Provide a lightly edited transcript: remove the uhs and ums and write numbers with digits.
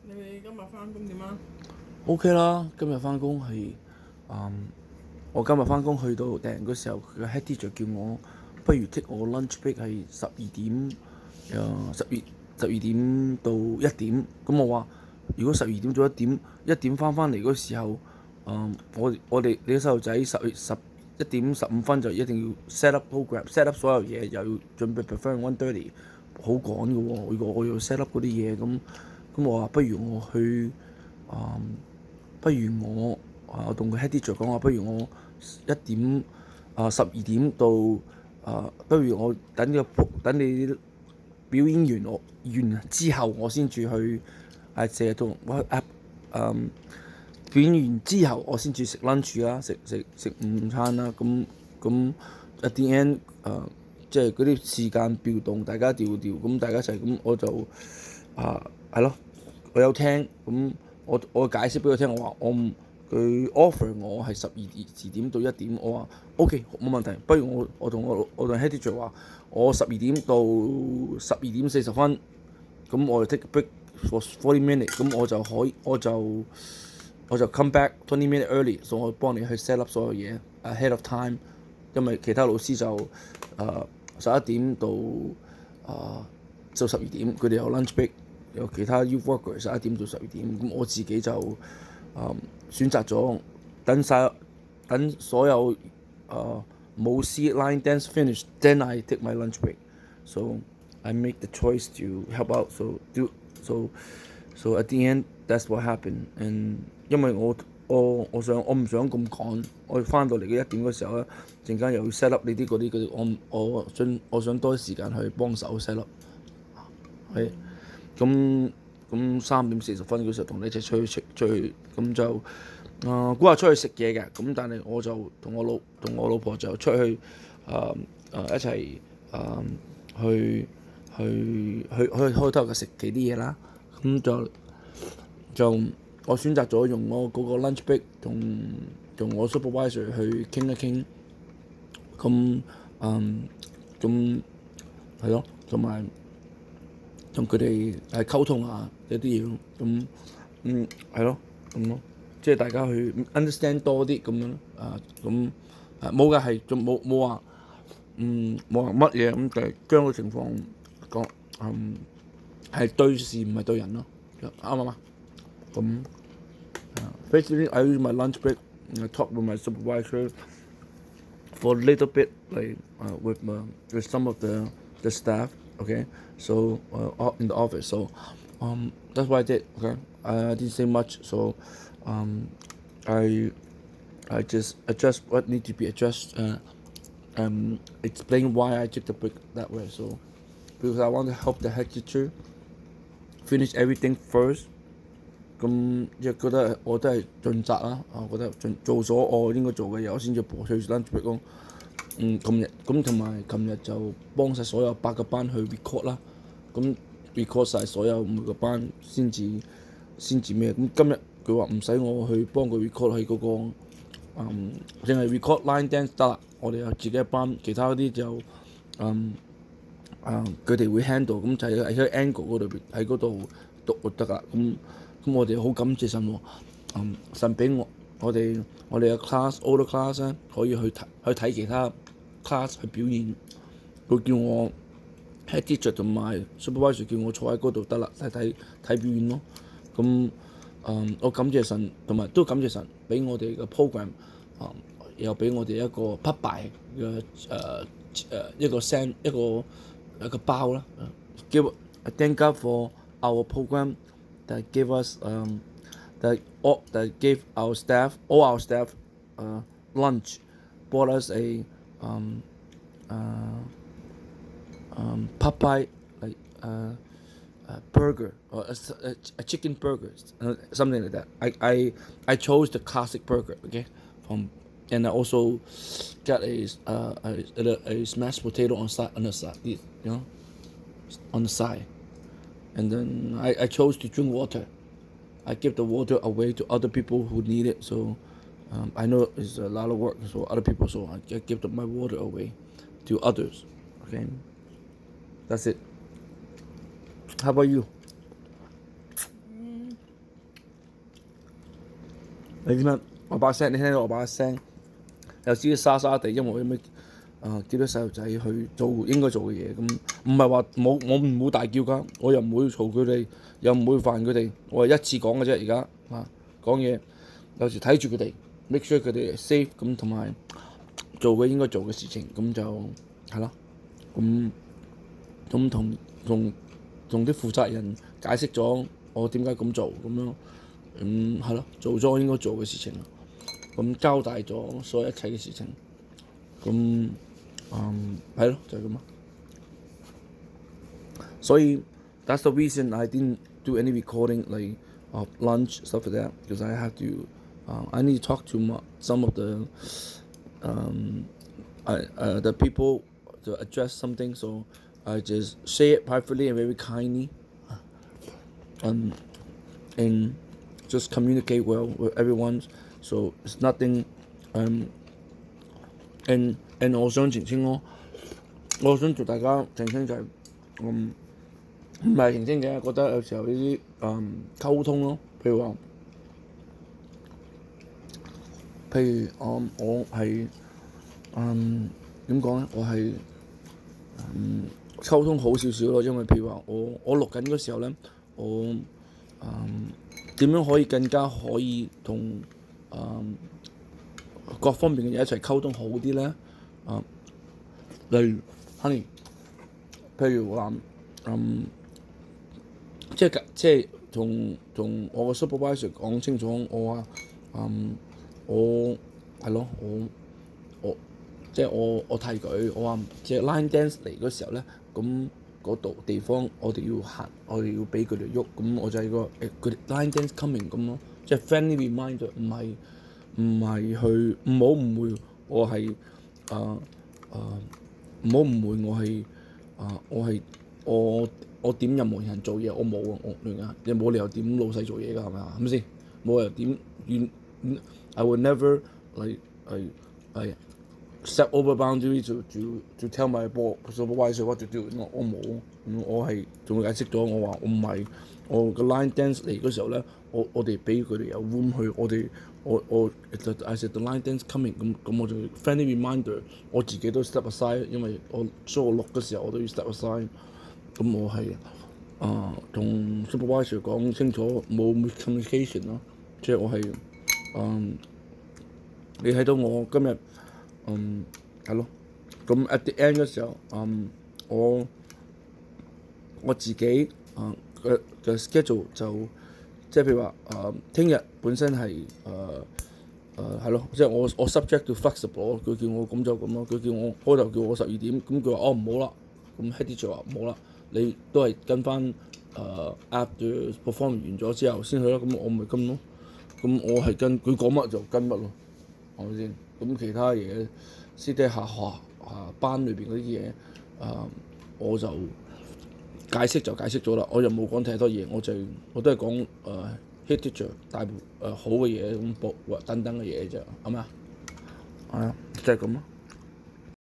你哋今日翻工點啊？ OK 啦，今日翻工係我今日翻工去到訂嗰時候，佢個 head teacher 叫我不如 take 我 lunch break 係12點，十二點到1點。咁我話如果12點到1點翻嚟嗰時候，我哋你啲細路仔11點15分就一定要 set up program，set up 所有嘢，又要準備 prepare 1:30，好趕嘅喎。如果我要 set up 嗰啲嘢，咁我話不如我去。不如我同個 head teacher 講話，不如我12點到不如我等你表演完之後，我先至去成日同我表演完之後，我先至食 lunch 啦，食午餐啦。咁 at the end 即係嗰啲時間調動，大家調，咁大家一齊咁我就係咯，我有聽咁。我解釋俾佢聽，我話佢 offer 我係12點到1點，我話 OK 冇問題。不如我同 head teacher 話，我12點到12點40分，咁我就 take a break for 40 minutes，咁我就 come back 20 minutes early，所以我幫你去 set up 所有嘢 ahead of time，因為其他老師就11點到12點，佢哋有 lunch break。有其他 youth worker 11點到12點，咁我自己就選擇咗等所有舞獅 line dance finish，then I take my lunch break. So I make the choice to help out. So at the end that's what happened. And 因為我唔想咁趕，我翻到嚟嘅1點嗰時候咧，陣間又要 set up 呢啲嗰啲，我想多啲時間去幫手 set up。係。咁3點40分嗰時候同你一齊出去，咁就估下出去食嘢嘅。咁但係我就同我老婆就出去一齊去開頭嘅食其啲嘢啦。咁就我選擇咗用我嗰個 lunch break 同我 supervisor 去傾一傾。咁係咯，同埋。同佢哋溝通下一啲嘢咯，係咯，咁咯，即係大家去 understand 多啲咁樣咁冇嘅係仲冇話乜嘢咁，就係將個情況講係對事唔係對人咯，啱唔啱？咁basically I use my lunch break and I talk with my supervisor for a little bit like with some of the staff. Okay, so in the office, so that's what I did. Okay, I didn't say much, so I just adjust what need to be adjusted. Explain why I took the break that way. So because I want to help the head teacher finish everything first. 咁亦覺得我都係盡責啦，我覺得做咗我應該做嘅嘢，我先至播出 lunch break 咯。同埋就幫晒所有8個班去 record 啦，咁 record 晒所有每個班先至咩？咁今日佢話唔使我去幫佢 record 喺嗰個淨係 record line dance 得啦。我哋有自己一班，其他嗰啲就佢哋會 handle，咁就喺個 angle 嗰度喺嗰度讀就得啦。咁我哋好感謝神喎，神俾我哋嘅 older class 咧，可以去睇其他 class 去表演。佢叫我 head teacher 同埋 supervisor 叫我坐喺嗰度得啦，睇表演咯。咁我感謝神，同埋都感謝神俾我哋嘅 program，又俾我哋一個匹敗嘅一個包啦。Give thank God for our program that gave us that gave all our staff lunch, bought us a Popeye like burger or a chicken burger, something like that. I chose the classic burger, okay, and I also got a smashed potato on the side, on the side, and then I chose to drink water. I give the water away to other people who need it, so I know it's a lot of work for other people, so I give my water away to others. Okay, that's it. How about you? 你點解我把聲？你聽到我把聲有少少沙沙地，因為我有咩叫啲細路仔去做應該做嘅嘢，咁唔係話我唔會大叫㗎，我又唔會嘈佢哋，又唔會煩佢哋，我係一次講嘅啫。而家講嘢有時睇住佢哋 ，make sure 佢哋 safe 咁，同埋做嘅應該做嘅事情，咁就係咯。咁同啲負責人解釋咗我點解咁做，咁樣係咯，做咗應該做嘅事情，咁交代咗所有一切嘅事情，咁係咯，就係咁咯。所以 that's the reason I didn't do any recording like of lunch stuff like that because I have to I need to talk to some of the people to address something, so I just say it privately and very kindly, and just communicate well with everyone. So it's nothing. And 我想澄清咯，我想同大家澄清就係唔係澄清嘅，覺得有時候呢啲溝通咯，譬如話，我係點講咧？我係溝通好少少咯，因為譬如話我錄緊嗰時候咧，我點樣可以更加可以同各方面嘅嘢一齊溝通好啲咧？例如 Honey， 譬如話即係同我個 supervisor 講清楚，我話我係咯，即係我提佢，我話即係 line dance 嚟嗰時候咧，咁嗰度地方我哋要行，我哋要俾佢哋喐，咁我就係個佢 line dance coming 咁咯，即係 friendly reminder，唔係去唔好誤會我係唔好誤會我點任何人做嘢，我冇啊，你冇理由點老細做嘢㗎，係咪啊？係咪先？冇理由點I would never like step over boundary to tell my supervisor what to do。我冇，我係仲解釋咗，我話我唔係，我個 line dance 嚟嗰時候咧，我哋俾佢哋有 room 去，我 I said the line dance coming， 咁我就 friendly reminder， 我自己都 step aside， 因為所以我錄嘅時候我都要 step aside， 咁我係同 supervisor 講清楚冇 miscommunication 咯，即係我係你睇到我今日係咯，咁 at the end 嘅時候我自己嘅 schedule 就即係譬如話聽日本身係係咯，即係我 subject to flexible， 佢叫我咁就咁咯，佢叫我開頭叫我12點，咁佢話唔好啦，咁 head teacher 話唔好啦，你都係跟翻after perform 完咗之後先去啦，咁我咪跟咯，咁我係跟佢講乜就跟乜咯，係咪先？咁其他嘢私底下班裏邊嗰啲嘢我就解釋咗啦，我又冇講太多嘢，我都係講head teacher 大部好嘅嘢咁等等嘅嘢啫，係咪啊？係啊，即係咁咯。